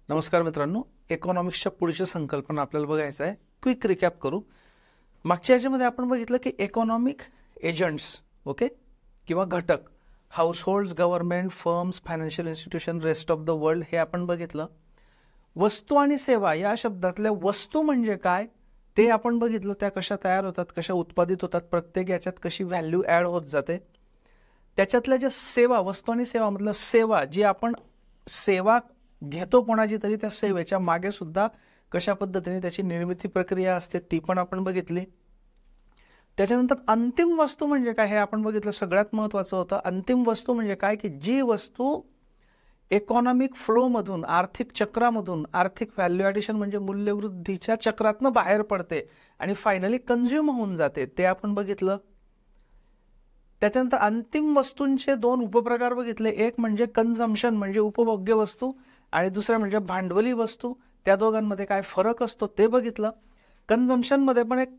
नमस्कार मित्रांनो, इकॉनॉमिक्सच्या पुढच्या संकल्पना आपल्याला बघायचं आहे. क्विक रिकॅप करू. मागच्या याच्यामध्ये आपण बघितलं की इकॉनॉमिक एजंट्स ओके किंवा घटक, households, government, firms, financial institution, rest of the world हे आपण बघितलं. वस्तू आणि सेवा या शब्दातल्या वस्तू म्हणजे काय ते आपण बघितलं. त्या कशा तयार होतात, कशा उत्पादित होतात, प्रत्येक याच्यात कशी व्हॅल्यू ॲड होत जाते. त्याच्यातल्या ज्या सेवा, वस्तू आणि सेवा मधलं सेवा, जी आपण सेवा घेतो कोणाची तरी, त्या सेवेच्या मागे सुद्धा कशा पद्धतीने त्याची निर्मिती प्रक्रिया असते ती पण आपण बघितली. त्याच्यानंतर अंतिम वस्तू म्हणजे काय हे आपण बघितलं. सगळ्यात महत्त्वाचं होतं अंतिम वस्तू म्हणजे काय, की जी वस्तू इकॉनॉमिक फ्लोमधून, आर्थिक चक्रामधून, आर्थिक व्हॅल्यू ॲडिशन म्हणजे मूल्यवृद्धीच्या चक्रातनं बाहेर पडते आणि फायनली कन्झ्युम होऊन जाते, ते आपण बघितलं. त्याच्यानंतर अंतिम वस्तूंचे दोन उपप्रकार बघितले. एक म्हणजे कन्झम्पशन म्हणजे उपभोग्य वस्तू आणि दुसरं म्हणजे भांडवली वस्तू. त्या दोघांमध्ये काय फरक असतो ते बघितलं. कन्झम्पशनमध्ये पण एक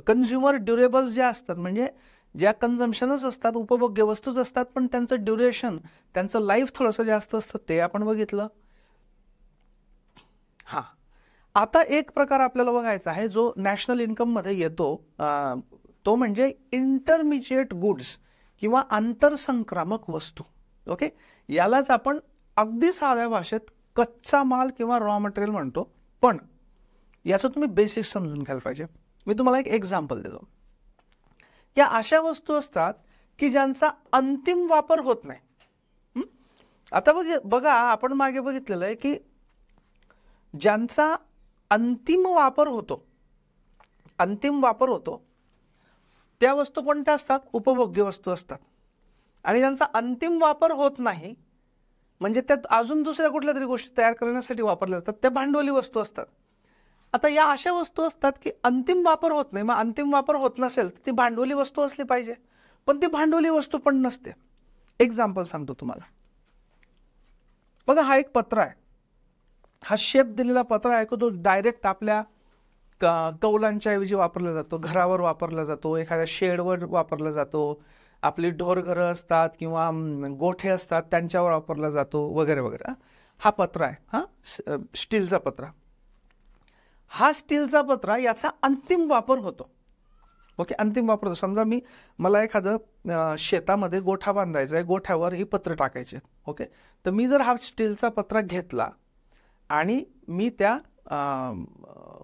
कन्झ्युमर ड्युरेबल्स ज्या असतात म्हणजे ज्या कन्झम्पशनच असतात, उपभोग्य वस्तूच असतात, पण त्यांचं ड्युरेशन, त्यांचं लाईफ थोडंसं जास्त असतं, ते आपण बघितलं. हां, आता एक प्रकार आपल्याला बघायचा आहे जो नॅशनल इन्कममध्ये येतो, तो म्हणजे इंटरमिजिएट गुड्स किंवा आंतरसंक्रामक वस्तू. ओके, यालाच आपण अगदी साध्या भाषेत कच्चा माल किंवा रॉ मटेरियल म्हणतो. पण याचं तुम्ही बेसिक समजून घ्यायला पाहिजे. मी तुम्हाला एक एक्झाम्पल देतो. या अशा वस्तू असतात की ज्यांचा अंतिम वापर होत नाही. आता बघा आपण मागे बघितलेलं आहे की ज्यांचा अंतिम वापर होतो त्या वस्तू कोणत्या असतात? उपभोग्य वस्तू असतात. आणि ज्यांचा अंतिम वापर होत नाही म्हणजे त्यात अजून दुसऱ्या कुठल्या तरी गोष्टी तयार करण्यासाठी वापरल्या जातात, त्या भांडवली वस्तू असतात. आता या अशा वस्तू असतात की अंतिम वापर होत नाही. मग अंतिम वापर होत नसेल तर ती भांडवली वस्तू असली पाहिजे, पण ती भांडवली वस्तू पण नसते. एक्झाम्पल सांगतो तुम्हाला. बघा, हा एक पत्र आहे. हा शेप दिलेला पत्र आहे की तो डायरेक्ट आपल्या कौलांच्या ऐवजी वापरला जातो, घरावर वापरला जातो, एखाद्या शेडवर वापरला जातो, आपली ढोरघरं असतात किंवा गोठे असतात त्यांच्यावर वापरला जातो वगैरे वगैरे. हा पत्रा आहे, हा स्टीलचा पत्रा. हा स्टीलचा पत्रा याचा अंतिम वापर होतो. ओके, अंतिम वापर होतो. समजा मला एखादं शेतामध्ये गोठा बांधायचा आहे, गोठ्यावर ही पत्र टाकायचे. ओके, तर मी जर हा स्टीलचा पत्रा घेतला आणि मी त्या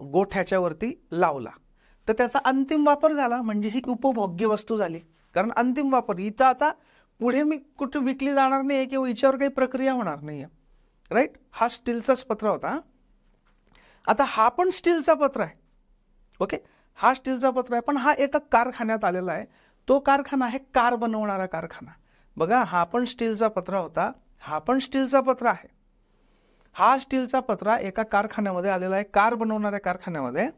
गोठ्याच्या वरती लावला तर त्याचा अंतिम वापर झाला, म्हणजे ही उपभोग्य वस्तू झाली. कारण अंतिम वापर इथं आता पुढे मी कुठे विकली जाणार नाही किंवा हिच्यावर काही प्रक्रिया होणार नाही, राईट. हा स्टीलचाच पत्रा होता. आता हा पण स्टीलचा पत्रा आहे. ओके, हा स्टीलचा पत्रा आहे, पण हा एका कारखान्यात आलेला आहे. तो कारखाना आहे कार बनवणारा कारखाना. बघा, हा पण स्टीलचा पत्रा होता, हा पण स्टीलचा पत्रा आहे. हा स्टीलचा पत्रा एका कारखान्यामध्ये आलेला आहे, कार बनवणाऱ्या कारखान्यामध्ये.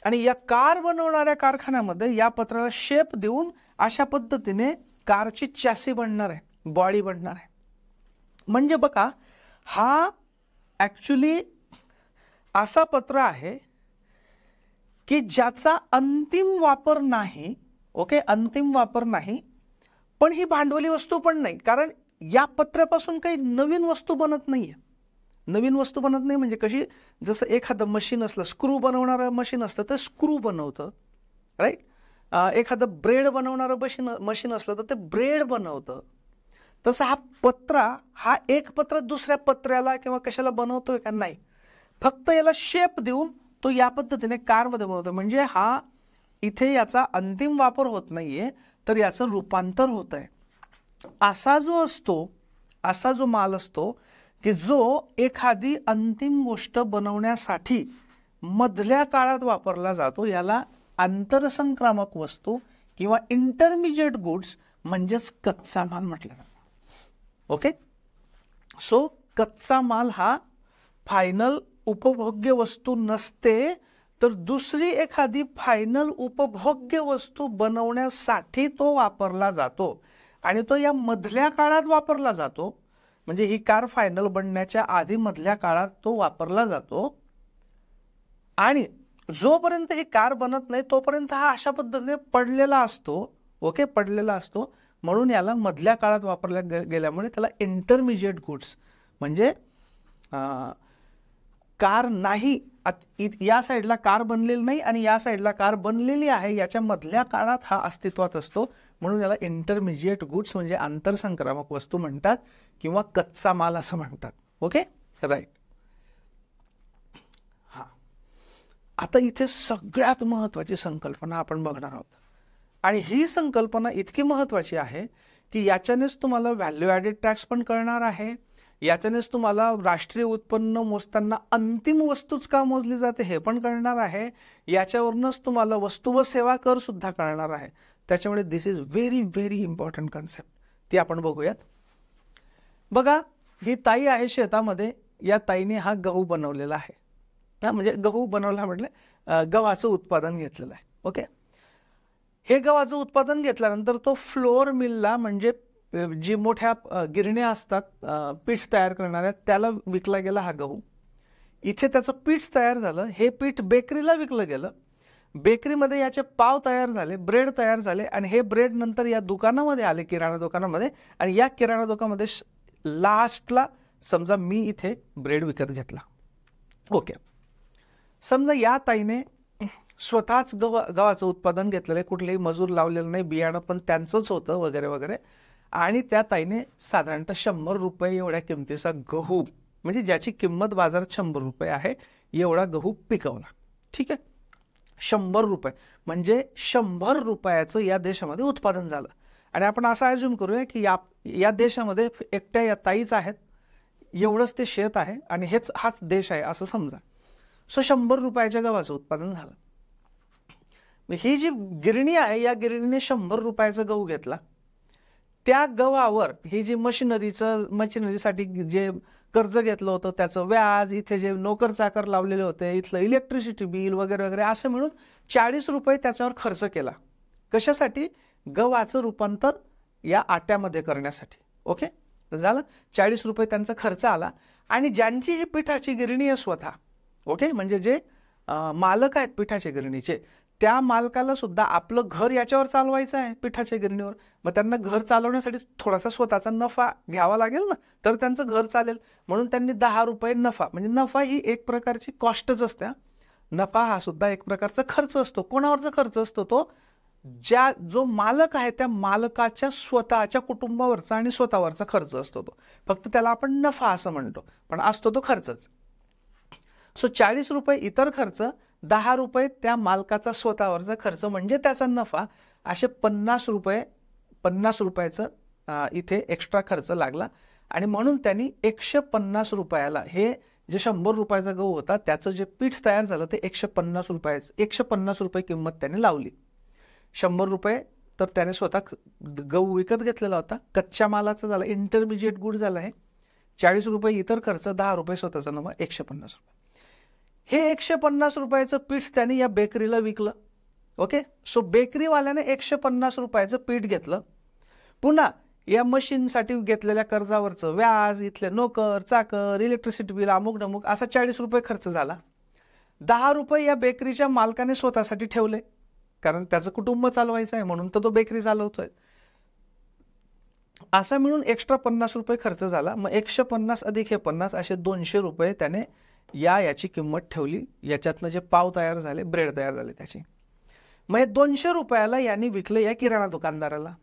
आणि या कार बनवणाऱ्या कारखान्यामध्ये या पत्राला शेप देऊन अशा पद्धतीने कारची चॅसी बनणार आहे, बॉडी बनणार आहे. म्हणजे बघा, हा ॲक्च्युली असा पत्र आहे की ज्याचा अंतिम वापर नाही. ओके, अंतिम वापर नाही, पण ही भांडवली वस्तू पण नाही. कारण या पत्र्यापासून काही नवीन वस्तू बनत नाहीये. नवीन वस्तू बनत नाही म्हणजे कशी, जसं एखादं मशीन असलं, स्क्रू बनवणारं मशीन असतं तर स्क्रू बनवतं, राईट. एखादं ब्रेड बनवणारं मशीन असलं तर ते ब्रेड बनवतं. तसं हा पत्रा, हा एक पत्र दुसऱ्या पत्र्याला किंवा कशाला बनवतोय का? नाही. फक्त याला शेप देऊन तो या पद्धतीने कारमध्ये बनवतो. म्हणजे हा इथे याचा अंतिम वापर होत नाहीये, तर याचं रूपांतर होत आहे. असा जो माल असतो की जो एखादी अंतिम गोष्ट बनवण्यासाठी मधल्या काळात वापरला जातो, याला आंतरसंक्रामक वस्तू किंवा इंटरमिजिएट गुड्स म्हणजेच कच्चा माल म्हटलं जातं. ओके, सो कच्चा माल हा फायनल उपभोग्य वस्तू नसते, तर दुसरी एखादी फायनल उपभोग्य वस्तू बनवण्यासाठी तो वापरला जातो आणि तो या मधल्या काळात वापरला जातो. म्हणजे ही कार फायनल बनण्याच्या आधी मधल्या काळात तो वापरला जातो. आणि जोपर्यंत ही कार बनत नाही तोपर्यंत हा अशा पद्धतीने पडलेला असतो. ओके, पडलेला असतो. म्हणून याला मधल्या काळात वापरल्या गेल्यामुळे त्याला इंटरमिजिएट गुड्स म्हणजे कार नाही, या साईडला कार बनलेली नाही आणि या साईडला कार बनलेली आहे, याच्या मधल्या काळात हा अस्तित्वात असतो, म्हणून याला इंटरमिजिएट गुड्स म्हणजे आंतरसंक्रामक वस्तू म्हणतात किंवा कच्चा माल असं म्हणतात. Okay, right. हा, आता इथे सगळ्यात महत्वाची संकल्पना आपण बघणार आहोत आणि ही संकल्पना इतकी महत्वाची आहे की याच्यानेच तुम्हाला व्हॅल्यू ॲडेड टॅक्स पण कळणार आहे, याच्यानेच तुम्हाला राष्ट्रीय उत्पन्न मोजताना अंतिम वस्तूच का मोजली जाते हे पण कळणार आहे, याच्यावरूनच तुम्हाला वस्तू व सेवा कर सुद्धा कळणार आहे. त्याच्यामुळे this is very very important concept, ती आपण बघूयात. बघा, ही ताई आहे शेतामध्ये, या ताईने हा गहू बनवलेला आहे. म्हणजे गहू बनवला म्हटलं गव्हाचं उत्पादन घेतलेलं आहे. ओके, हे गव्हाचं उत्पादन घेतल्यानंतर तो फ्लोअर मिलला म्हणजे जी मोठ्या गिरण्या असतात पीठ तयार करणाऱ्या, त्याला विकला गेला हा गहू. इथे त्याचं पीठ तयार झालं, हे पीठ बेकरीला विकलं गेलं, बेकरीमध्ये याचे पाव तयार झाले, ब्रेड तयार झाले आणि हे ब्रेड नंतर या दुकानामध्ये आले, किराणा दुकानामध्ये, आणि या किराणा दुकानामध्ये लास्टला समजा मी इथे ब्रेड विकत घेतला. ओके, समजा या ताईने स्वतःच गव्हाचं उत्पादन घेतलेलं आहे, कुठलेही मजूर लावलेलं नाही, बियाणं पण त्यांचंच होतं वगैरे वगैरे, आणि त्या ताईने साधारणतः 100 रुपये एवढ्या किमतीचा गहू, म्हणजे ज्याची किंमत बाजारात 100 रुपये आहे, एवढा गहू पिकवला. ठीक आहे, 100 रुपये म्हणजे 100 रुपयाचं या देशामध्ये उत्पादन झालं. आणि आपण असं ॲज्युम करूया की या देशामध्ये एकट्या या ताईच आहेत, एवढंच ते शेत आहे आणि हाच देश आहे असं समजा. सो 100 रुपयाच्या गव्हाचं उत्पादन झालं. ही जी गिरणी आहे, या गिरणीने 100 रुपयाचा गहू घेतला. त्या गव्हावर ही जी मशिनरीसाठी जे कर्ज घेतलं होतं त्याचं व्याज, इथे जे नोकर चाकर लावलेले होते, इथलं इलेक्ट्रिसिटी बिल वगैरे वगैरे असं मिळून 40 रुपये त्याच्यावर खर्च केला. कशासाठी? गव्हाचं रूपांतर या आट्यामध्ये करण्यासाठी. ओके, झालं, 40 रुपये त्यांचा खर्च आला. आणि ज्यांची ही पिठाची गिरणी आहे स्वतः, ओके, म्हणजे जे मालक आहेत पिठाच्या गिरणीचे, त्या मालकाला सुद्धा आपलं घर याच्यावर चालवायचं आहे, पिठाच्या गिरणीवर. मग त्यांना घर चालवण्यासाठी थोडासा स्वतःचा नफा घ्यावा लागेल ना, तर त्यांचं घर चालेल. म्हणून त्यांनी 10 रुपये नफा, म्हणजे नफा ही एक प्रकारची कॉस्टच असते. नफा हा सुद्धा एक प्रकारचा खर्च असतो. कोणावरचा खर्च असतो? तो जो मालक आहे त्या मालकाच्या स्वतःच्या कुटुंबावरचा आणि स्वतःवरचा खर्च असतो तो. फक्त त्याला आपण नफा असं म्हणतो, पण असतो तो खर्चच. सो 40 रुपये इतर खर्च, 10 रुपये त्या मालकाचा स्वतःवरचा खर्च म्हणजे त्याचा नफा, असे 50 रुपयाचं इथे एक्स्ट्रा खर्च लागला. आणि म्हणून त्यांनी 150 रुपयाला, हे जे 100 रुपयाचा गहू होता त्याचं जे पीठ तयार झालं ते 150 रुपये किंमत त्याने लावली. 100 रुपये तर त्याने स्वतः गहू विकत घेतलेला होता, कच्च्या मालाचा झाला, इंटरमिजिएट गुड झाला आहे. 40 रुपये इतर खर्च, 10 रुपये स्वतःचा नफा, 150 रुपये. हे 150 रुपयाचं पीठ त्याने या बेकरीला विकलं. ओके, सो बेकरीवाल्याने 150 रुपयाचं पीठ घेतलं. पुन्हा या मशीनसाठी घेतलेल्या कर्जावरचं व्याज, इथले नोकर चाकर, इलेक्ट्रिसिटी बिल, अमुक डमुक, असा 40 रुपये खर्च झाला. 10 रुपये या बेकरीच्या मालकाने स्वतःसाठी ठेवले, कारण त्याचं कुटुंब चालवायचं आहे म्हणून तर तो बेकरी चालवतोय. असा मिळून एक्स्ट्रा 50 रुपये खर्च झाला. मग 150 अधिक हे 50 असे 200 रुपये त्याने याची किंमत ठेवली. याच्यातनं जे पाव तयार झाले, ब्रेड तयार झाले त्याची. मग हे 200 रुपयाला यांनी विकलं या किराणा दुकानदाराला.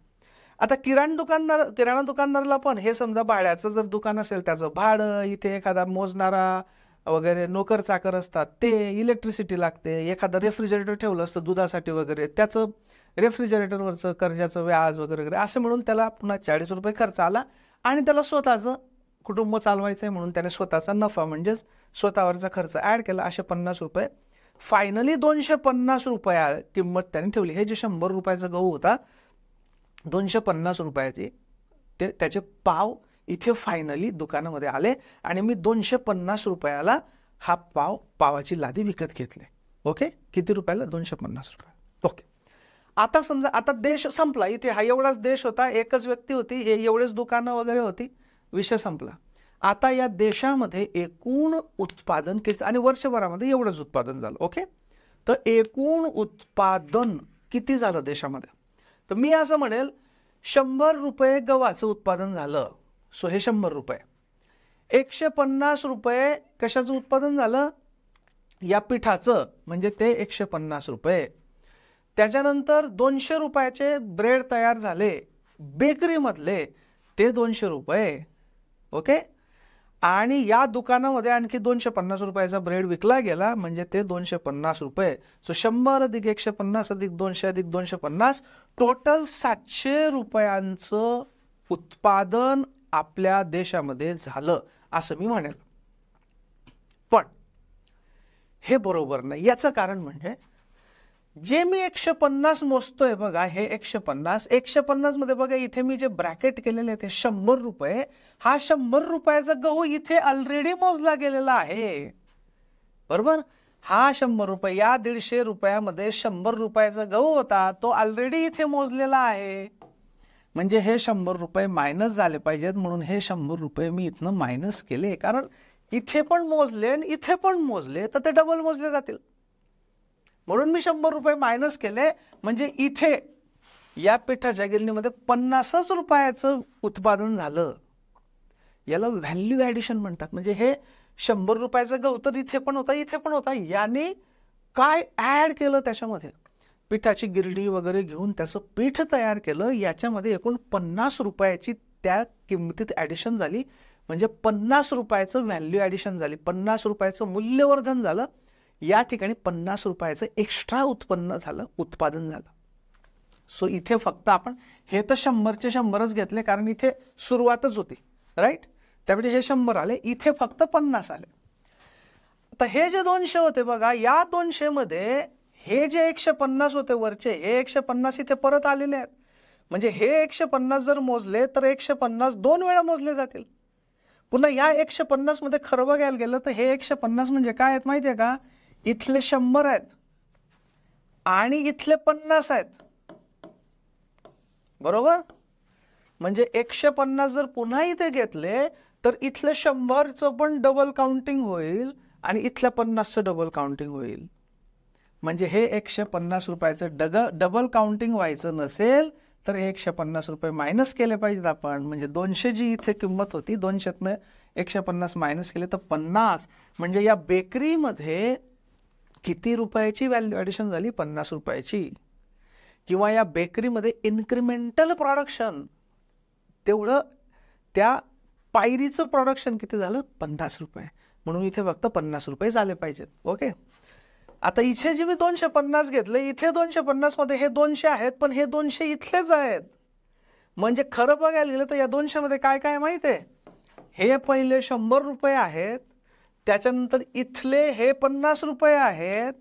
आता किराणा दुकानदाराला पण हे समजा भाड्याचं जर दुकान असेल त्याचं भाडं, इथे एखादा मोजणारा वगैरे नोकर चाकर असतात ते, इलेक्ट्रिसिटी लागते, एखादं रेफ्रिजरेटर ठेवलं असतं दुधासाठी वगैरे, त्याचं रेफ्रिजरेटरवरचं कर्जाचं व्याज वगैरे वगैरे, असं म्हणून त्याला पुन्हा 40 रुपये खर्च आला. आणि त्याला स्वतःचं कुटुंब चालवायचं आहे म्हणून त्याने स्वतःचा नफा म्हणजेच स्वतःवरचा खर्च ॲड केला, असे 50 रुपये. फायनली 250 रुपया किंमत त्याने ठेवली. हे जे 100 रुपयाचा गहू होता, 250 रुपयाचे त्याचे पाव इथे फायनली दुकानामध्ये आले आणि मी 250 रुपयाला हा पावाची लादी विकत घेतले. ओके, किती रुपयाला? 250 रुपये. ओके, आता समजा आता देश संपला. इथे हा एवढाच देश होता, एकच व्यक्ती होती, हे एवढेच दुकानं वगैरे होती, विषय संपला. आता या देशामध्ये एकूण उत्पादन किती, आणि वर्षभरामध्ये एवढंच उत्पादन झालं. ओके, तर एकूण उत्पादन किती झालं देशामध्ये? तर मी असं म्हणेल 100 रुपये गव्हाचं उत्पादन झालं, सो हे 100 रुपये. 150 रुपये कशाचं उत्पादन झालं, या पिठाचं, म्हणजे ते 150 रुपये. त्याच्यानंतर 200 रुपयाचे ब्रेड तयार झाले बेकरीमधले, ते 200 रुपये. ओके. आणि या दुकानामध्ये आणखी 250 रुपयाचा ब्रेड विकला गेला, म्हणजे ते 250 रुपये. सो 100 अधिक 150 अधिक 200 अधिक 250, टोटल 700 रुपयांचं उत्पादन आपल्या देशामध्ये झालं असं मी म्हणेल. पण हे बरोबर नाही. याचं कारण म्हणजे जे मी 150 मोजतोय बघा, हे 150 मध्ये बघा, इथे मी जे ब्रॅकेट केलेले ते 100 रुपये, हा 100 रुपयाचा गहू इथे ऑलरेडी मोजला गेलेला आहे, बरोबर. हा 100 रुपये, या 150 रुपयामध्ये 100 रुपयाचा गहू होता, तो ऑलरेडी इथे मोजलेला आहे. म्हणजे हे 100 रुपये मायनस झाले पाहिजेत, म्हणून हे 100 रुपये मी इथनं मायनस केले. कारण इथे पण मोजले आणि इथे पण मोजले तर ते डबल मोजले जातील, म्हणून मी 100 रुपये मायनस केले. म्हणजे इथे या पिठाच्या गिरणीमध्ये 50 रुपयाचं उत्पादन झालं. याला व्हॅल्यू ॲडिशन म्हणतात. म्हणजे हे 100 रुपयाचं गहू तर इथे पण होता, इथे पण होता, याने काय ॲड केलं त्याच्यामध्ये, पिठाची गिरणी वगैरे घेऊन त्याचं पीठ तयार केलं, याच्यामध्ये एकूण 50 रुपयाची त्या किमतीत ॲडिशन झाली. म्हणजे 50 रुपयाचं व्हॅल्यू ॲडिशन झाली, 50 रुपयाचं मूल्यवर्धन झालं. या ठिकाणी 50 रुपयाचं एक्स्ट्रा उत्पन्न झालं, उत्पादन झालं. सो इथे फक्त आपण हे तर 100चे 100च घेतले, कारण इथे सुरुवातच होती, राईट. त्यामुळे हे 100 आले, इथे फक्त 50 आले. आता हे जे 200 होते बघा, या 200 मध्ये हे जे 150 होते वरचे, हे 150 इथे परत आलेले आहेत. म्हणजे हे 150 जर मोजले तर 150 2 वेळा मोजले जातील. पुन्हा या 150 मध्ये खरं बघायला गेलं तर हे 150 म्हणजे काय आहेत माहितीये का, इथले 100 आहेत आणि इथले 50 आहेत, बरोबर. म्हणजे 150 जर पुन्हा इथे घेतले तर इथले 100चं पण डबल काउंटिंग होईल आणि इथल्या 50चं डबल काउंटिंग होईल. म्हणजे हे 150 रुपयाचं डबल काउंटिंग व्हायचं नसेल तर 150 रुपये मायनस केले पाहिजेत आपण. म्हणजे 200 जी इथे किंमत होती, 200तनं 150 मायनस केले तर 50. म्हणजे या बेकरीमध्ये किती रुपयाची व्हॅल्यू ॲडिशन झाली, 50 रुपयाची. किंवा या बेकरीमध्ये इन्क्रिमेंटल प्रोडक्शन, तेवढं त्या पायरीचं प्रोडक्शन किती झालं, 50 रुपये. म्हणून इथे फक्त 50 रुपये झाले पाहिजेत. ओके. आता इथे जे मी 250 घेतले, इथे 250 मध्ये हे 200 आहेत, पण हे 200 इथलेच आहेत. म्हणजे खरं बघायला गेलं तर या 200 मध्ये काय काय माहिती आहे, हे पहिले 100 रुपये आहेत, त्याच्यानंतर इथले हे 50 रुपये आहेत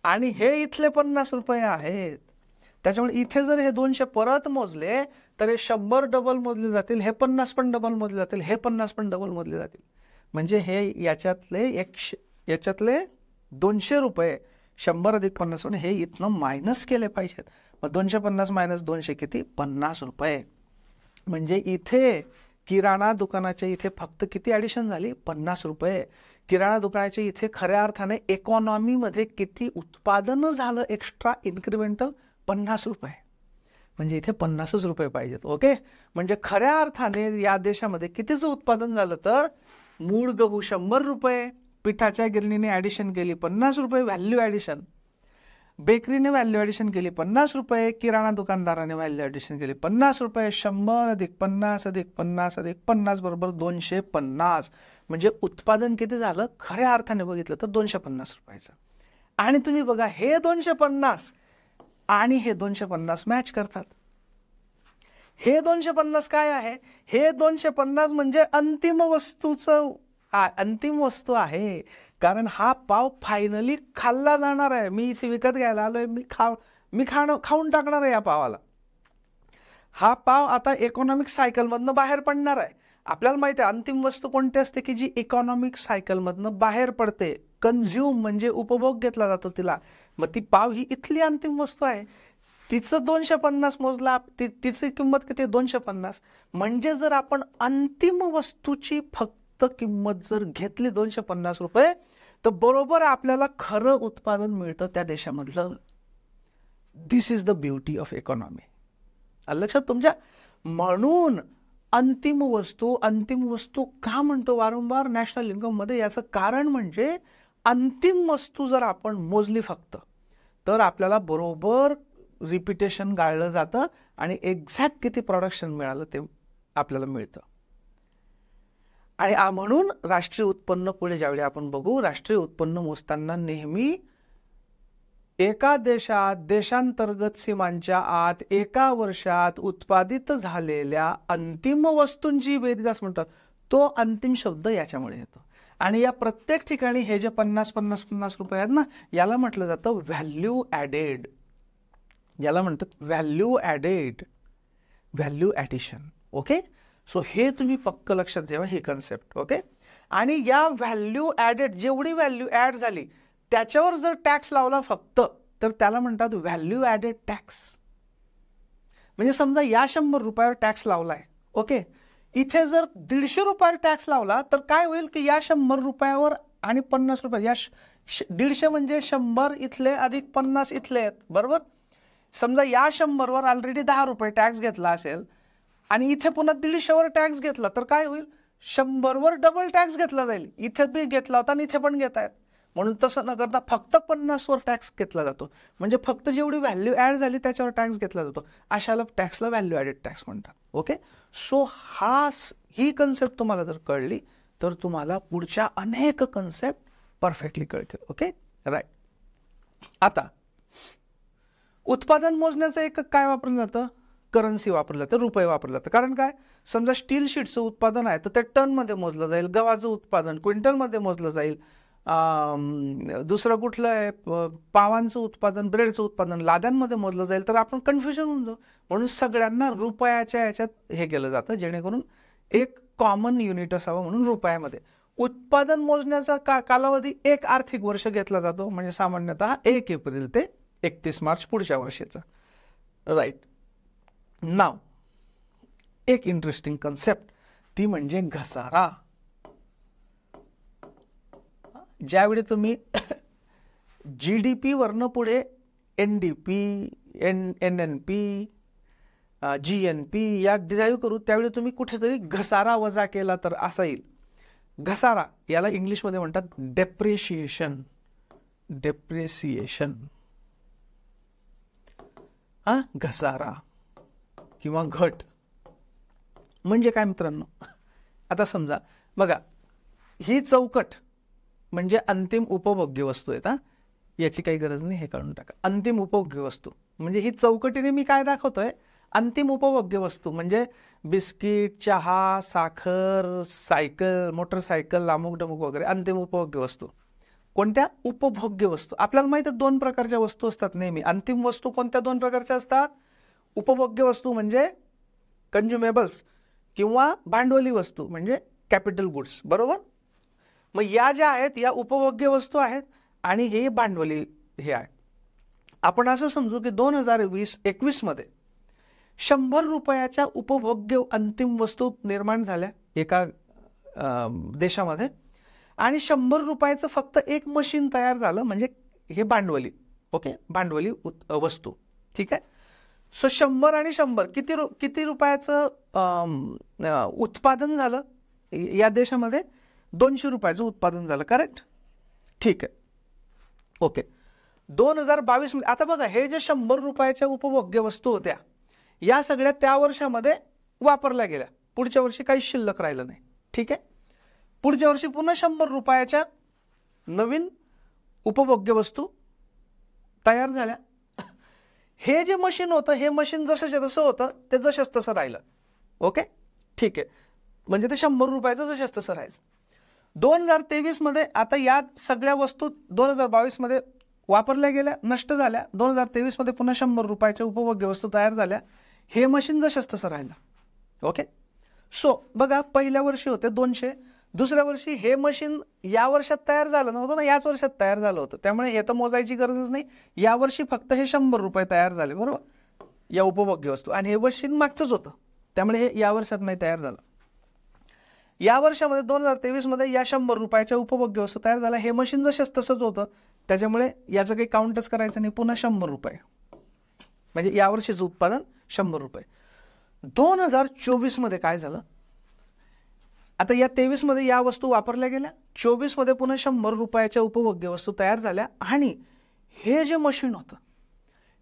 आणि हे इथले 50 रुपये आहेत. त्याच्यामुळे इथे जर हे 200 परत मोजले तर हे 100 डबल मोजले जातील, हे 50 पण डबल मोजले जातील, हे 50 पण डबल मोजले जातील. म्हणजे हे याच्यातले 200 रुपये 100 अधिक 50 हे इथनं मायनस केले पाहिजेत. मग 250 मायनस 200 किती, 50 रुपये. म्हणजे इथे किराणा दुकानाच्या इथे फक्त किती ॲडिशन झाली, 50 रुपये. किराणा दुकानाच्या इथे खऱ्या अर्थाने इकॉनॉमीमध्ये किती उत्पादन झालं एक्स्ट्रा इन्क्रिमेंटल, 50 रुपये. म्हणजे इथे 50च रुपये पाहिजेत. ओके. म्हणजे खऱ्या अर्थाने या देशामध्ये कितीचं उत्पादन झालं तर मूळ गहू 100 रुपये, पिठाच्या गिरणीने ॲडिशन केली 50 रुपये व्हॅल्यू ॲडिशन, बेकरीने व्हॅल्यू ॲडिशन केली 50 रुपये, किराणा दुकानदाराने व्हॅल्यू ॲडिशन केली 50 रुपये. 100 अधिक 50 अधिक 50 अधिक 50 बरोबर 250. म्हणजे उत्पादन किती झालं खऱ्या अर्थाने बघितलं तर 250 रुपयाचं. आणि तुम्ही बघा हे 250 आणि हे 250 मॅच करतात. हे 250 काय आहे, हे 250 म्हणजे अंतिम वस्तू आहे. कारण हा पाव फायनली खाल्ला जाणार आहे. मी इथे विकत घ्यायला आलोय, मी खाऊन टाकणार आहे या पावाला. हा पाव आता इकॉनॉमिक सायकलमधनं बाहेर पडणार आहे. आपल्याला माहिती आहे अंतिम वस्तू कोणती असते की जी इकॉनॉमिक सायकलमधनं बाहेर पडते. कन्झ्युम म्हणजे उपभोग घेतला जातो तिला. मग ती पाव ही इथली अंतिम वस्तू आहे. तिचं 250 मोजला, तिची किंमत किती, 250. म्हणजे जर आपण अंतिम वस्तूची फक्त किंमत जर घेतली 250 रुपये तर बरोबर आपल्याला खरं उत्पादन मिळतं त्या देशामधलं. This is the beauty of economy. लक्षात तुमच्या. म्हणून अंतिम वस्तू का म्हणतो वारंवार नॅशनल इन्कम मध्ये, याचं कारण म्हणजे अंतिम वस्तू जर आपण मोजली फक्त, तर आपल्याला बरोबर रिपिटेशन गाळलं जातं आणि एक्झॅक्ट किती प्रोडक्शन मिळालं ते आपल्याला मिळतं. आणि म्हणून राष्ट्रीय उत्पन्न पुढे ज्यावेळी आपण बघू, राष्ट्रीय उत्पन्न मोजताना नेहमी एका देशांतर्गत सीमांच्या आत एका वर्षात उत्पादित झालेल्या अंतिम वस्तूंची बेरीज म्हणतात, तो अंतिम शब्द याच्यामुळे येतो. आणि या प्रत्येक ठिकाणी हे जे 50 रुपये आहेत ना, याला म्हटलं जातं व्हॅल्यू ॲडेड. याला म्हणतात व्हॅल्यू ॲडिशन. ओके, सो हे तुम्ही पक्क लक्षात ठेवा, ही कन्सेप्ट. ओके, आणि या व्हॅल्यू ॲडेड, जेवढी व्हॅल्यू ॲड झाली त्याच्यावर जर टॅक्स लावला फक्त, तर त्याला म्हणतात व्हॅल्यू ॲडेड टॅक्स. म्हणजे समजा या 100 रुपयावर टॅक्स लावलाय, ओके, इथे जर 150 रुपयावर टॅक्स लावला तर काय होईल की या 100 रुपयावर आणि 50 रुपये, या 150 म्हणजे 100 इथले अधिक 50 इथले आहेत, बरोबर. समजा या 100 वर ऑलरेडी 10 रुपये टॅक्स घेतला असेल आणि इथे पुन्हा 150 वर टॅक्स घेतला, तर काय होईल, 100 वर डबल टॅक्स घेतला जाईल. इथे बी घेतला होता आणि इथे पण घेतायत. म्हणून तसं न करता फक्त 50 वर टॅक्स घेतला जातो. म्हणजे फक्त जेवढी व्हॅल्यू ॲड झाली त्याच्यावर टॅक्स घेतला जातो. अशाला टॅक्सला व्हॅल्यू ॲडेड टॅक्स म्हणतात. ओके, सो ही कन्सेप्ट तुम्हाला जर कळली तर तुम्हाला पुढच्या अनेक कन्सेप्ट परफेक्टली कळतील. Okay, right. आता उत्पादन मोजण्याचं एक काय वापरलं जातं, करन्सी वापरलं जातं, रुपये वापरलं जातं. कारण काय, समजा स्टील शीटचं उत्पादन आहे तर ते टनमध्ये मोजलं जाईल, गव्हाचं उत्पादन क्विंटलमध्ये मोजलं जाईल, दुसरं कुठलं आहे पावांचं उत्पादन, ब्रेडचं उत्पादन लाद्यांमध्ये मोजलं जाईल, तर आपण कन्फ्युजन होऊन जाऊ. म्हणून सगळ्यांना रुपयाच्या याच्यात हे केलं जातं, जेणेकरून एक कॉमन युनिट असावं म्हणून रुपयामध्ये. उत्पादन मोजण्याचा कालावधी 1 आर्थिक वर्ष घेतला जातो, म्हणजे सामान्यतः 1 एप्रिल ते 31 मार्च पुढच्या वर्षीचा. राईट. नाव एक इंटरेस्टिंग कन्सेप्ट, ती म्हणजे घसारा. ज्यावेळी तुम्ही GDP वरनं पुढे NDP, NNP, GNP या डिराईव्ह करू, त्यावेळी तुम्ही कुठेतरी घसारा वजा केला तर असा येईल. घसारा याला इंग्लिशमध्ये म्हणतात डेप्रिसिएशन. घसारा किंवा घट म्हणजे काय मित्रांनो, आता समजा बघा, ही चौकट म्हणजे अंतिम उपभोग्य वस्तू आहेत. याची काही गरज नाही, हे काढून टाका. अंतिम उपभोग्य वस्तू म्हणजे ही चौकटीने मी काय दाखवतोय, अंतिम उपभोग्य वस्तू म्हणजे बिस्किट, चहा, साखर, सायकल, मोटरसायकल, अमुक डमुक वगैरे अंतिम उपभोग्य वस्तू. कोणत्या, उपभोग्य वस्तू. आपल्याला माहिती आहे 2 प्रकारच्या वस्तू असतात नेहमी. अंतिम वस्तू कोणत्या 2 प्रकारच्या असतात, उपभोग्य वस्तू म्हणजे कंझ्युमेबल्स किंवा भांडवली वस्तू म्हणजे कॅपिटल गुड्स, बरोबर. मग या ज्या आहेत या उपभोग्य वस्तू आहेत आणि हे भांडवली हे आहे. आपण असं समजू की 2020-21 मध्ये 100 रुपयाच्या उपभोग्य अंतिम वस्तू निर्माण झाल्या एका देशामध्ये आणि 100 रुपयाचं फक्त एक मशीन तयार झालं, म्हणजे हे भांडवली. ओके, भांडवली वस्तू. ठीक आहे. सो 100 आणि 100 किती रुपयाचं उत्पादन झालं या देशामध्ये, 200 रुपयाचं उत्पादन झालं. करेक्ट. ठीक आहे. ओके, 2022 मध्ये आता बघा, हे जे 100 रुपयाच्या उपभोग्य वस्तू होत्या या सगळ्या त्या वर्षामध्ये वापरल्या गेल्या. पुढच्या वर्षी काही शिल्लक राहिलं नाही. ठीक आहे. पुढच्या वर्षी पुन्हा 100 रुपयाच्या नवीन उपभोग्य वस्तू तयार झाल्या. हे जे मशीन होतं, हे मशीन जसंच्या तसं होतं, ते जसंच तसं राहिलं. ओके, ठीक आहे. म्हणजे ते 100 रुपयाचं जसंच तसं राहायचं. 2023 मध्ये आता या सगळ्या वस्तू 2022 मध्ये वापरल्या गेल्या, नष्ट झाल्या. 2023 मध्ये पुन्हा 100 रुपयाच्या उपभोग्य वस्तू तयार झाल्या. हे मशीन जसंच तसं राहिलं. ओके, सो बघा, पहिल्या वर्षी होते 200, दुसऱ्या वर्षी हे मशीन या वर्षात तयार झालं नव्हतं ना, याच वर्षात तयार झालं होतं. त्यामुळे हे तर मोजायची गरजच नाही. या वर्षी फक्त हे 100 रुपये तयार झाले, बरोबर, या उपभोग्य वस्तू. आणि हे मशीन मागचंच होतं, त्यामुळे हे या वर्षात नाही तयार झालं. या वर्षामध्ये 2023 मध्ये या 100 रुपयाच्या उपभोग्य वस्तू तयार झाल्या. हे मशीन जसंच तसंच होतं, त्याच्यामुळे याचं काही काउंटच करायचं नाही. पुन्हा 100 रुपये म्हणजे यावर्षीचं उत्पादन 100 रुपये. 2024 मध्ये काय झालं, आता या 23 मध्ये या वस्तू वापरल्या गेल्या, 24 मध्ये पुन्हा 100 रुपयाच्या उपभोग्य वस्तू तयार झाल्या आणि हे जे मशीन होतं,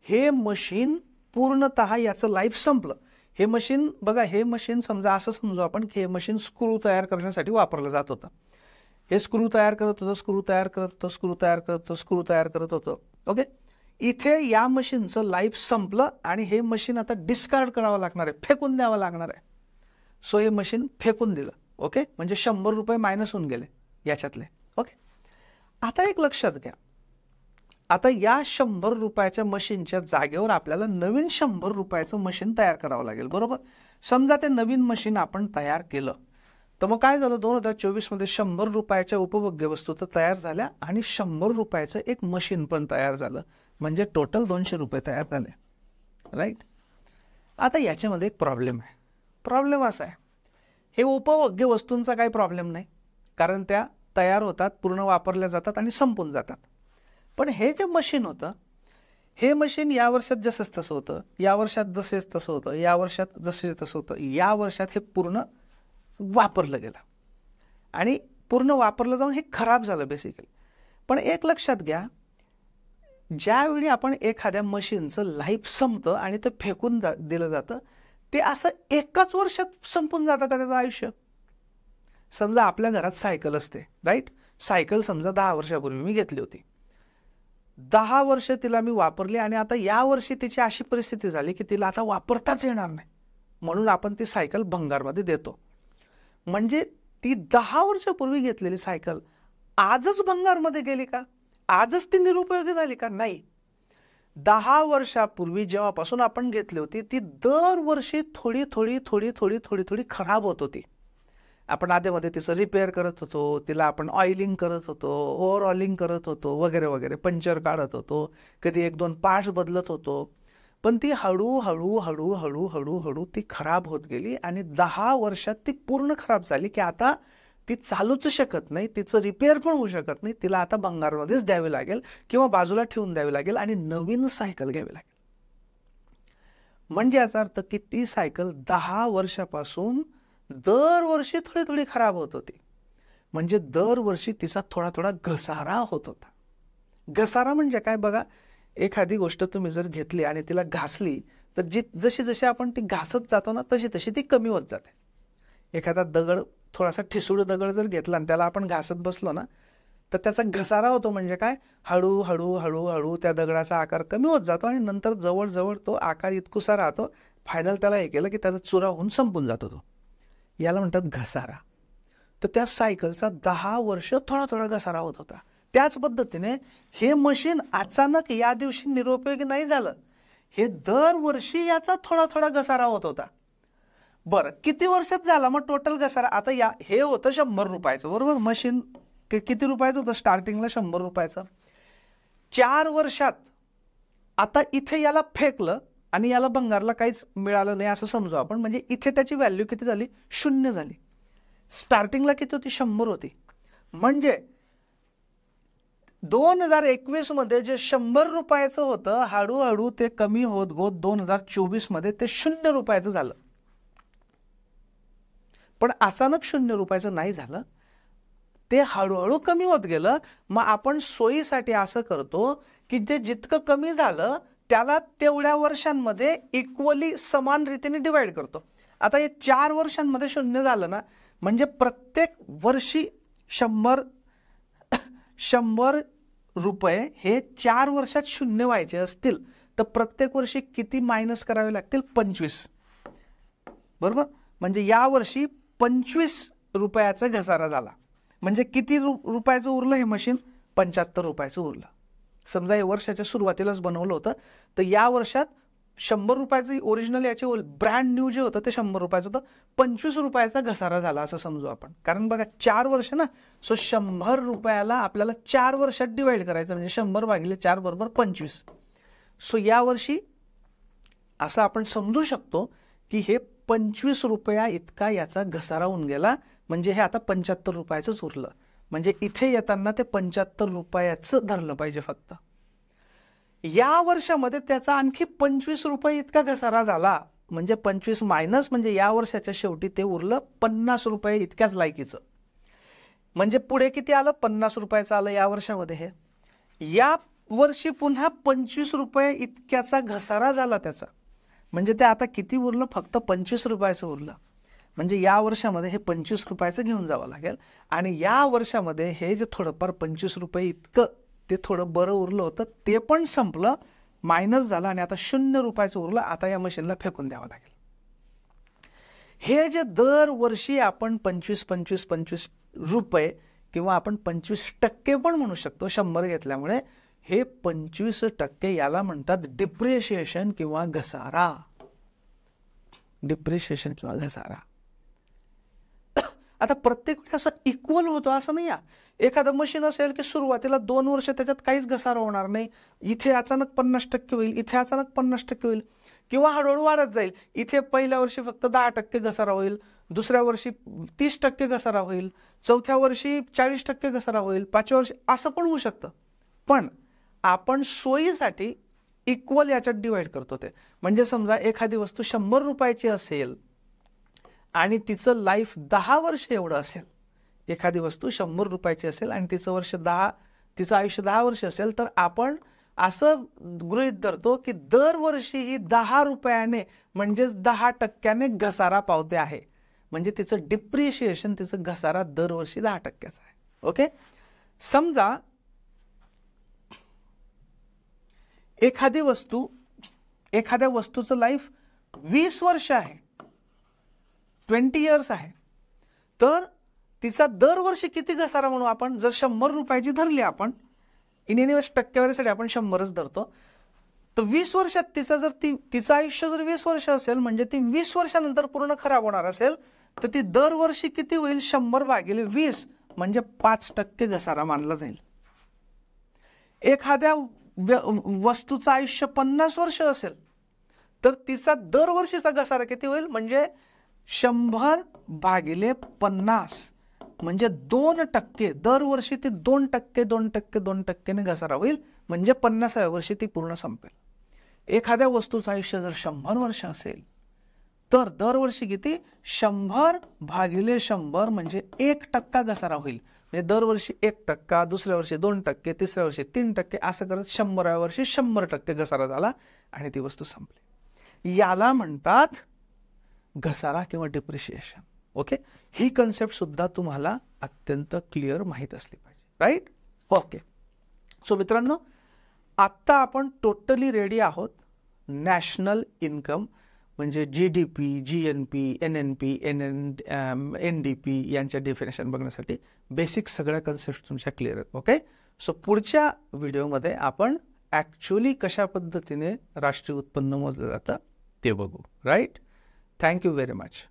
हे मशीन पूर्णतः याचं लाईफ संपलं. हे मशीन बघा, हे मशीन समजा असं समजू आपण की हे मशीन स्क्रू तयार करण्यासाठी वापरलं जात होतं. हे स्क्रू तयार करत होतं, स्क्रू तयार करत होतं, स्क्रू तयार करत होतं, स्क्रू तयार करत होतं. ओके, इथे या मशीनचं लाईफ संपलं आणि हे मशीन आता डिस्कार्ड करावं लागणार आहे, फेकून द्यावं लागणार आहे. सो हे मशीन फेकून दिलं. ओके, म्हणजे 100 रुपये मायनस होऊन गेले याच्यातले. ओके, आता एक लक्षात घ्या, आता या 100 रुपयाच्या मशीनच्या जागेवर आपल्याला नवीन 100 रुपयाचं मशीन तयार करावं लागेल. बरोबर, समजा ते नवीन मशीन आपण तयार केलं तर मग काय झालं, 2024 मध्ये 100 रुपयाच्या उपभोग्य वस्तू तर तयार झाल्या आणि 100 रुपयाचं एक मशीन पण तयार झालं, म्हणजे टोटल 200 रुपये तयार झाले. राईट, आता याच्यामध्ये एक प्रॉब्लेम आहे. प्रॉब्लेम असा आहे, हे उपभोग्य वस्तूंचा काही प्रॉब्लेम नाही, कारण त्या तयार होतात, पूर्ण वापरल्या जातात आणि संपून जातात. पण हे जे मशीन होतं, हे मशीन या वर्षात जसंच तसं होतं, या वर्षात जसेच तसं होतं, या वर्षात जसे तसं होतं, या वर्षात हे पूर्ण वापरलं गेलं आणि पूर्ण वापरलं जाऊन हे खराब झालं बेसिकली. पण एक लक्षात घ्या, ज्यावेळी आपण एखाद्या मशीनचं लाईफ संपतं आणि ते फेकून दिलं जातं, ते असं एकाच वर्षात संपून जातं का त्याचं आयुष्य? समजा आपल्या घरात सायकल असते, राईट, सायकल समजा 10 वर्षापूर्वी मी घेतली होती, 10 वर्ष तिला मी वापरली आणि आता या वर्षी तिची अशी परिस्थिती झाली की तिला आता वापरताच येणार नाही, म्हणून आपण ती सायकल भंगारमध्ये देतो. म्हणजे ती 10 वर्षापूर्वी घेतलेली सायकल आजच भंगारमध्ये गेली का? आजच ती निरुपयोगी झाली का? नाही. 10 वर्षापूर्वी जेव्हापासून आपण घेतली होती ती दरवर्षी थोडी थोडी थोडी थोडी थोडी थोडी खराब होत होती. आपण आधीमध्ये तिचं रिपेअर करत होतो, तिला आपण ऑइलिंग करत होतो, ओव्हरऑलिंग करत होतो, वगैरे वगैरे, पंचर काढत होतो, कधी 1-2 पार्ट्स बदलत होतो. पण ती हळूहळू हळूहळू हळूहळू ती खराब होत गेली आणि 10 वर्षात ती पूर्ण खराब झाली की आता ती चालूच शकत नाही, तिचं रिपेअर पण होऊ शकत नाही, तिला आता भंगारमध्येच द्यावी लागेल किंवा बाजूला ठेवून द्यावी लागेल आणि नवीन सायकल घ्यावी लागेल. म्हणजे याचा अर्थ की ती सायकल 10 वर्षापासून दरवर्षी थोडी थोडी खराब होत होती. म्हणजे दरवर्षी तिचा थोडा थोडा घसारा होत होता. घसारा म्हणजे काय बघा, एखादी गोष्ट तुम्ही जर घेतली आणि तिला घासली तर जशी जशी आपण ती घासत जातो ना तशी तशी ती कमी होत जाते. एखादा दगड, थोडासा ठिसूळ दगड जर घेतला आणि त्याला आपण घासत बसलो ना तर त्याचा घसारा होतो. म्हणजे काय, हळूहळू हळूहळू त्या दगडाचा आकार कमी होत जातो आणि नंतर जवळजवळ तो आकार इतकुसा राहतो, फायनल त्याला हे केलं की त्याचा चुरा होऊन संपून जातो तो. याला म्हणतात घसारा. तर त्या सायकलचा 10 वर्ष थोडा थोडा घसारा होत होता. त्याच पद्धतीने हे मशीन अचानक या दिवशी निरुपयोगी नाही झालं, हे दरवर्षी याचा थोडा थोडा घसारा होत होता. बरं, किती वर्षात झाला मग टोटल घसारा? आता हे होतं 100 रुपयाचं, बरोबर. मशीन किती रुपयाचं होतं स्टार्टिंगला? 100 रुपयाचं. 4 वर्षात आता इथे याला फेकलं आणि याला भंगारला काहीच मिळालं नाही असं समजू आपण. म्हणजे इथे त्याची व्हॅल्यू किती झाली? 0 झाली. स्टार्टिंगला किती होती? 100 होती. म्हणजे 2021 मध्ये जे 100 रुपयाचं होतं हळूहळू ते कमी होत होत 2024 मध्ये ते 0 रुपयाचं झालं. पण अचानक 0 रुपयाचं नाही झालं, ते हळूहळू कमी होत गेलं. मग आपण सोयीसाठी असं करतो की ते जितकं कमी झालं त्याला तेवढ्या वर्षांमध्ये इक्वली समान रीतीने डिवाइड करतो. आता हे 4 वर्षांमध्ये 0 झालं ना, म्हणजे प्रत्येक वर्षी 100 रुपये हे 4 वर्षात 0 व्हायचे असतील तर प्रत्येक वर्षी किती मायनस करावे लागतील? 25. बरोबर. म्हणजे या वर्षी 25 रुपयाचा घसारा झाला. म्हणजे किती रुपयाचं उरलं हे मशीन? 75 रुपयाचं उरलं. समजा हे वर्षाच्या सुरुवातीलाच बनवलं होतं तर या वर्षात 100 रुपयाचं ओरिजिनल याचे ब्रँड न्यू जे होतं ते 100 रुपयाचं होतं, 25 रुपयाचा घसारा झाला असं समजू आपण. कारण बघा 4 वर्ष ना, सो 100 रुपयाला आपल्याला 4 वर्षात डिवाइड करायचं, म्हणजे 100 भागिले 4 बरोबर 25. सो या वर्षी असं आपण समजू शकतो की हे 25 रुपया इतका याचा घसारा होऊन गेला. म्हणजे हे आता 75 रुपयाचंच उरलं. म्हणजे इथे येताना ते 75 रुपयाचं धरलं पाहिजे फक्त. या वर्षामध्ये त्याचा आणखी 25 रुपये इतका घसारा झाला म्हणजे 25 मायनस म्हणजे या वर्षाच्या शेवटी ते उरलं 50 रुपये इतक्याच लायकीचं. म्हणजे पुढे किती आलं? 50 रुपयाचं आलं या वर्षामध्ये. हे या वर्षी पुन्हा 25 रुपये इतक्याचा घसारा झाला त्याचा. म्हणजे ते आता किती उरलं? फक्त 25 रुपयाचं उरलं. म्हणजे या वर्षामध्ये हे 25 रुपयाचं घेऊन जावं लागेल. आणि या वर्षामध्ये हे जे थोडंफार 25 रुपये इतकं ते थोडं बरं उरलं होतं ते पण संपलं, मायनस झालं आणि आता 0 रुपयाचं उरलं. आता या मशीनला फेकून द्यावं लागेल. हे जे दरवर्षी आपण 25 रुपये किंवा आपण 25% पण म्हणू शकतो 100 घेतल्यामुळे, हे 25% याला म्हणतात डिप्रिशिएशन किंवा घसारा. डिप्रिशिएशन किंवा घसारा. आता प्रत्येक वेळी असं इक्वल होतो असं नाही. एखादं मशीन असेल की सुरुवातीला 2 वर्ष त्याच्यात काहीच घसारा होणार नाही, इथे अचानक 50% होईल, इथे अचानक 50% होईल, किंवा हळूहळू वाढत जाईल. इथे पहिल्या वर्षी फक्त 10% घसारा होईल, दुसऱ्या वर्षी 30% घसारा होईल, चौथ्या वर्षी 40% घसारा होईल, 5व्या वर्षी असं पण होऊ शकतं. पण आपण सोयीसाठी इक्वल याच्यात डिवाइड करतो ते. म्हणजे समजा एखादी वस्तू 100 रुपयाची असेल आणि तिचं लाईफ 10 वर्ष एवढं असेल, एखादी वस्तू 100 रुपयाची असेल आणि तिचं आयुष्य 10 वर्ष असेल, तर आपण असं गृहीत धरतो की दरवर्षी ही 10 रुपयाने म्हणजेच 10% घसारा पावते आहे. म्हणजे तिचं डिप्रिशिएशन, तिचं घसारा दरवर्षी 10%चा आहे. ओके. समजा एखाद्या वस्तूचं लाईफ 20 वर्ष आहे, 20 इयर्स आहे, तर तिचा दरवर्षी किती घसारा म्हणू आपण? जर 100 रुपयाची धरली आपण, इन एनिवेज टक्केवारीसाठी आपण 100च धरतो, तर 20 वर्षात तिचं आयुष्य जर 20 वर्ष असेल, म्हणजे ती 20 वर्षानंतर पूर्ण खराब होणार असेल, तर ती दरवर्षी किती होईल? 100 भागिले 20 म्हणजे 5% घसारा मानला जाईल. एखाद्या वस्तूचं आयुष्य 50 वर्ष असेल, तर तिचा दरवर्षीचा घसारा किती होईल? म्हणजे 100 भागिले 50 म्हणजे 2%. दरवर्षी ती 2% घसारा होईल, म्हणजे 50व्या वर्षी ती पूर्ण संपेल. एखाद्या वस्तूचं आयुष्य जर 100 वर्ष असेल, तर दरवर्षी किती? 100 भागिले 100 म्हणजे 1% घसारा होईल. म्हणजे दरवर्षी 1%, दुसऱ्या वर्षी 2%, तिसऱ्या वर्षी 3%, असं करत 100व्या वर्षी 100% घसारा झाला आणि ती वस्तू संपली. याला म्हणतात घसारा किंवा डिप्रिशिएशन. ओके. ही कन्सेप्ट सुद्धा तुम्हाला अत्यंत क्लिअर माहीत असली पाहिजे. राईट. ओके. सो मित्रांनो, आत्ता आपण टोटली रेडी आहोत नॅशनल इन्कम म्हणजे GDP, GNP, NNP, NDP यांच्या डेफिनेशन बघण्यासाठी. बेसिक सगळ्या कन्सेप्ट तुमच्या क्लिअर आहेत. ओके. सो पुढच्या व्हिडिओमध्ये आपण ॲक्च्युअली कशा पद्धतीने राष्ट्रीय उत्पन्न मोजलं जातं ते बघू. Right. Thank you very much.